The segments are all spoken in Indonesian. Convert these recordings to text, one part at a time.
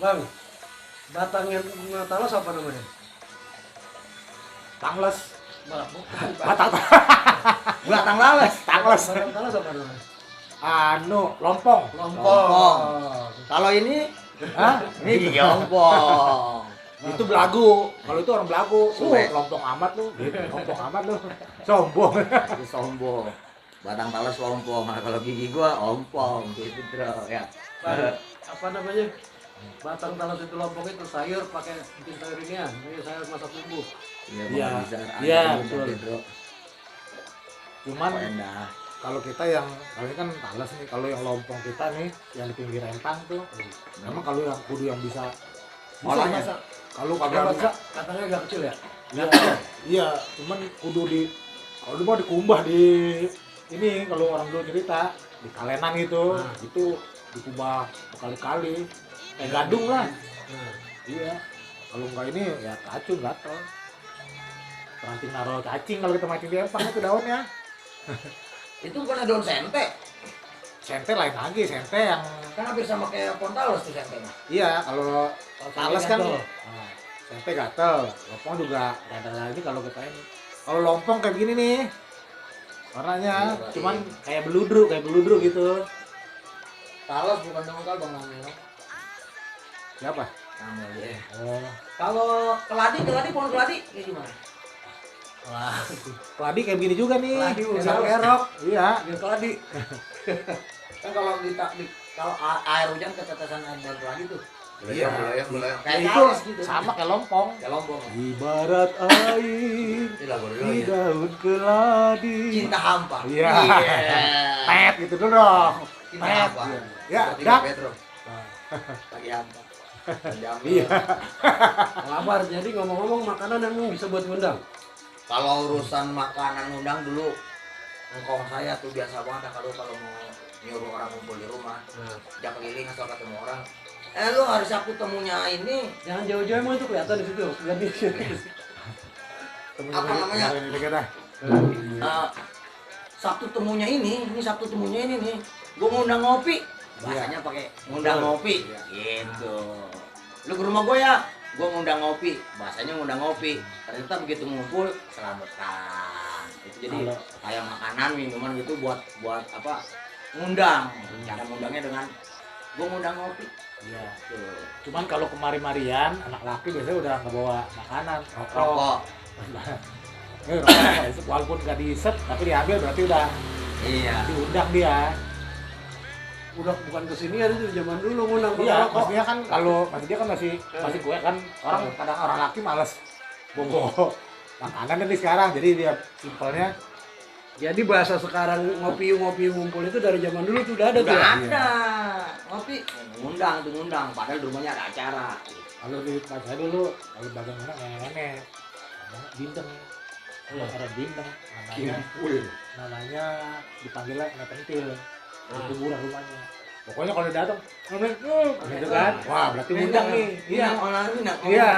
Bang, batang yang talas apa namanya? Tangles. Bukan. Batang. Batang lawas. Tangles. Batang talas apa namanya? Lompong. Lompong. Kalau ini, Hah? ini lompong. Itu belagu. Kalau itu orang belagu. Suwe. Lompong amat lu. Lompong amat lu. Sombong. Itu sombong. Batang talas lompong. Nah, kalau gigi gua ompong gitu, Bro. Ya. Bang, apa namanya? Batang talas itu lompong itu sayur pakai bikin sayur ini ya, sayur masak bumbu. Iya, Iya. Bang Rizal. Iya, Ada betul. juga, Bro. Cuman Enak. kalau kita yang kalau ini kan talas nih, kalau yang lompong kita nih yang di pinggir empang tuh, memang kalau yang kudu yang bisa Olahnya. masa. Kalau Agak kagak bisa, katanya agak kecil ya. ya, iya, cuman kudu kalau di mau dikumbah di ini kalau orang dulu cerita di kalenan gitu, Nah. itu dikumbah berkali-kali, kayak gadung lah. Nah, Iya, kalau enggak ini ya racun gatel. Ranting naro cacing kalau kita mancing di empang itu daunnya. Itu bukan daun sente. Sente lain lagi, sente yang Kan hampir sama kayak pohon talas tuh sentenya. iya kalau talas kan gatel. nah, sente gatel, lompong juga rada ini kalau kita ini. Kalau lompong kayak begini nih warnanya, Iya, cuman iya. kayak beludru gitu. Talas bukan dongkal Bang Amel. Siapa? Amel ya. Oh, Kalau keladi pohon keladi kayak gimana? wah, keladi kayak begini juga nih. keladi Yang usah talas. kerok. Iya. Dia keladi. Kan kalau kalau air hujan ketetesan air dari keladi tuh. Iya. Kayak Ya, itu talas gitu. sama kayak lompong. Kayak lompong. Ibarat air Ini lagu di daun keladi. Cinta hampa. Iya. Pet gitu dulu dong. Cinta Pet. hampa. Ya, Seperti dak. Petro. Lagi hampa. Iya. Kabar. Jadi ngomong-ngomong makanan yang bisa buat ngundang. Kalau urusan makanan undang dulu, engkong saya tuh biasa banget kalau mau nyuruh orang ngumpul di rumah, Nah, ajak keliling asal ketemu orang. Lu hari Sabtu temunya ini jangan jauh-jauh emang itu kelihatan di situ. Ganti. Apa namanya? Ini kita. Sabtu temunya ini Sabtu temunya ini nih. Gua ngundang ngopi. Bahasanya pakai ngundang ngopi. Gitu. Lu ke rumah gua ya, gua ngundang ngopi. Bahasanya ngundang ngopi. Ternyata begitu ngumpul selamatan. Itu jadi Halo. kayak makanan, minuman gitu buat apa? Ngundang. Cara ngundangnya dengan gua ngundang ngopi. Iya. Tuh. Cuman kalau kemari-marian anak laki biasanya udah nggak bawa makanan, Rokok. rokok walaupun nggak diisep tapi diambil berarti udah Iya. diundang dia. Udah bukan kesini ada tuh zaman dulu ngundang Iya, rokok. maksudnya kan kalau dia kan masih kue kan orang kadang orang laki males bawa makanan nih sekarang jadi dia simpelnya Jadi bahasa sekarang ngopi ngumpul itu dari zaman dulu tuh udah ada tuh. Udah Ya? ada. Ngopi ngundang. Padahal di rumahnya ada acara. kalau di tempat saya dulu kalau dagang orang nenek bintang ada bintang namanya dipanggilnya nenek pentil itu murah rumahnya pokoknya kalau datang nenek gitu kan wah berarti ngundang nih iya Iya.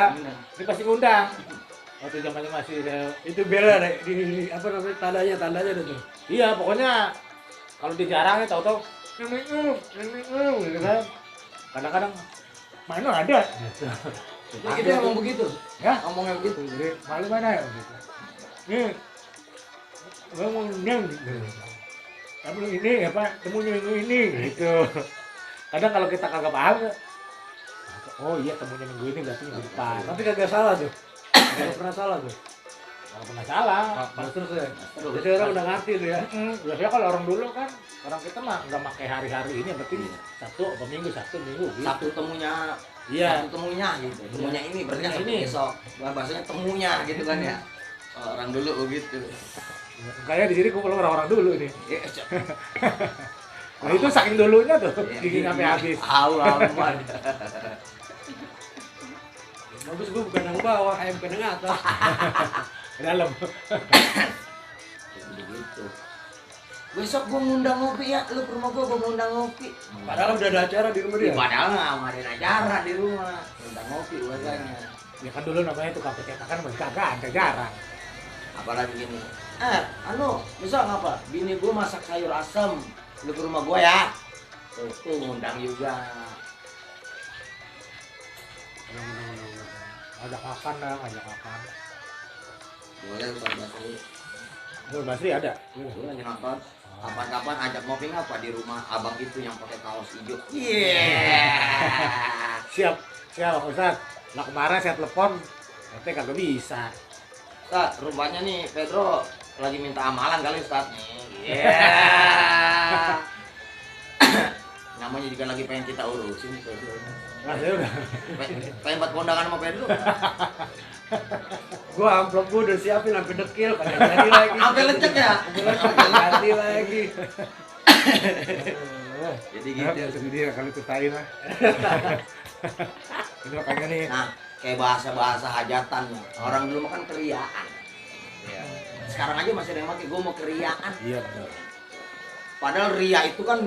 ini pasti ngundang waktu zamannya masih Itu bela deh di apa namanya tandanya ada tuh. iya pokoknya kalau dia jarang ya tahu-tahu nenek gitu kan kadang-kadang mana ada Jadi kita ngomong begitu. ya Ngomongnya begitu. jadi malu mana ya gitu nih gue mau ngundang gitu kamu ini apa temunya minggu ini gitu kadang kalau kita kagak paham ya, oh iya temunya minggu ini berarti minggu depan Tapi kagak salah tuh. Kagak pernah salah tuh. nggak pernah salah Terus ya. Terus. Jadi orang udah ngerti tuh ya. biasanya kalau orang dulu kan orang kita mah nggak pakai hari-hari ini yang penting Sabtu apa Minggu Sabtu Minggu gitu. Sabtu temunya. Iya. Sabtu temunya gitu. Temunya ini berarti kan Sabtu Ini. besok. Bahasanya temunya gitu kan ya. Orang dulu begitu. Kayak di sini kumpul orang-orang dulu ini. Ya, Nah itu saking dulunya tuh Iya, bikin sampai habis. Aman. Bagus gua bukan yang bawah, kayak bukan yang atas. Ke dalam. Begitu. Besok gua ngundang ngopi ya, lu ke rumah gua ngundang ngopi. Padahal udah ada acara di rumah dia. Padahal nggak ngadain acara di rumah, ngundang ngopi biasanya. Ya kan dulu namanya tuh kafe cetakan masih kagak ada jarang. Apalagi gini, bisa ngapa? Bini gua masak sayur asem, lu ke rumah gua ya. Tuh ngundang juga. Ajak makan dah, ajak makan. Boleh Ustaz Basri. Lu Basri ada? Lu lagi nonton. Kapan-kapan ajak ngopi apa di rumah abang itu yang pakai kaos hijau. Yeah. Siap, siap Ustaz. Nah kemarin saya telepon, katanya kagak bisa. Ustaz, rupanya nih Pedro lagi minta amalan kali Ustaz nih. Yeah. Namanya juga lagi pengen kita urusin Pedro. Nah saya udah. Pengen buat kondangan sama Pedro. Gua amplop gua udah siapin sampai dekil, kagak jadi lagi. Sampai lecek ya? Ganti lagi. Jadi Gitu gitu. ya, sedih dia kali ceritain lah. Ini makanya nih. Nah, kayak bahasa-bahasa hajatan ya. Orang dulu makan keriaan. Iya. Sekarang aja masih ada yang pakai gua mau keriaan. Iya benar. Padahal ria itu kan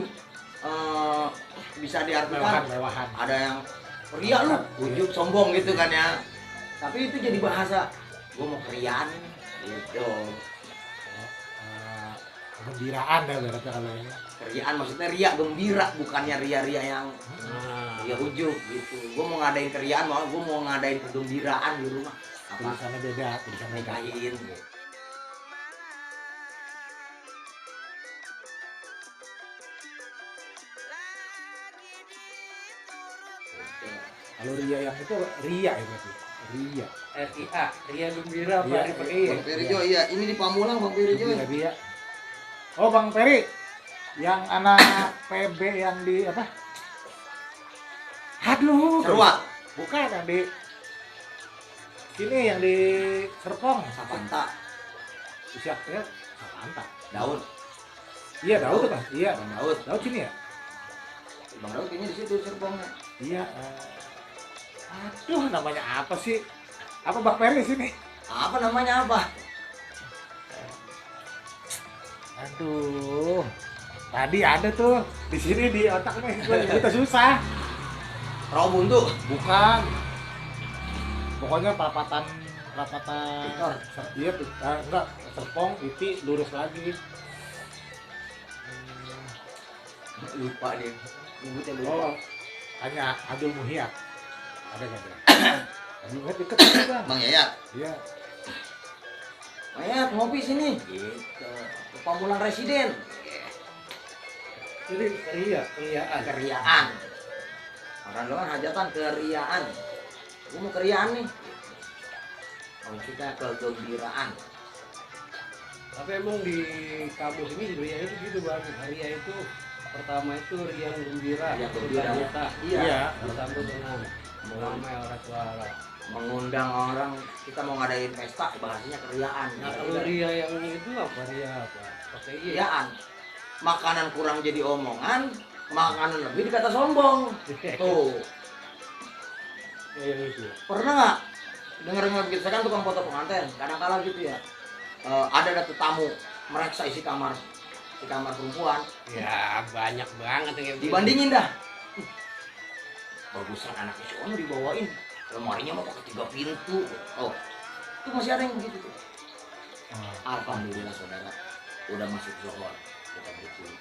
bisa diartikan Mewahan. ada yang ria lu, ujub sombong gitu kan ya. Tapi itu jadi bahasa gua mau keriaan gitu. Gembiraan dah berarti kalau ini. Keriaan maksudnya ria gembira, bukannya ria-ria yang Nah, ria ujub gitu. Gua mau ngadain keriaan, malah gua mau ngadain kegembiraan di rumah. Apa Tulisannya beda, tulisannya beda. nikahin. Kalau ria yang itu ria ya berarti. Ria. RIA, Ria Gembira apa Iya, dipakai? Bang Perijo, iya ini di Pamulang Bang Perijo. Ria. Oh Bang Peri, yang anak PB yang di apa? Aduh. Seruak, Bukan yang di sini yang di Serpong. Sapanta, Siap ya? Mantap. Daud, Iya Daud tuh Bang. Iya. Bang Daud. Daud sini ya? Bang Daud ini di situ Serpongnya. Iya. Aduh namanya apa sih? Apa Bang Peri sini? Apa namanya apa? Aduh. Tadi ada tuh di sini di otak nih. Kita susah. Rawa Buntu. Bukan. Pokoknya perapatan Victor. Iya, enggak Serpong, Iti lurus lagi. Lupa dia. Nyebutnya lupa. Oh, hanya Abdul Muhyat. Ada nggak Bang? Abdul Muhyat deket kan Bang? Bang Yayat. Iya. Yayat ngopi sini. Gitu. Ke Pamulang Residen. Jadi Ria, Riaan. Keriaan. Orang dulu kan hajatan keriaan. Gua mau keriaan nih. Kalau kita kegembiraan. Tapi emang di kampus ini Ria itu gitu Bang. Ria itu pertama itu Ria Gembira, Ria Gembira. Duta. Iya. Disambut dengan ramai orang suara. Mengundang orang, kita mau ngadain pesta, bahasanya keriaan. Nah kalau Ria yang itu apa Ria apa? Pakai iya. Keriaan. Makanan kurang jadi omongan, makanan lebih dikata sombong. Tuh, Ya, yang itu. pernah nggak dengar begitu? Saya kan tukang foto pengantin, kadang-kala gitu ya. Ada tamu mereksa isi kamar perempuan, Ya banyak banget yang kayak begitu. dibandingin dah. Bagusan anak si Ono dibawain, lemarinya mau pakai 3 pintu. Oh, itu masih ada yang begitu tuh. Alhamdulillah saudara, udah masuk Johor, kita bersyukur.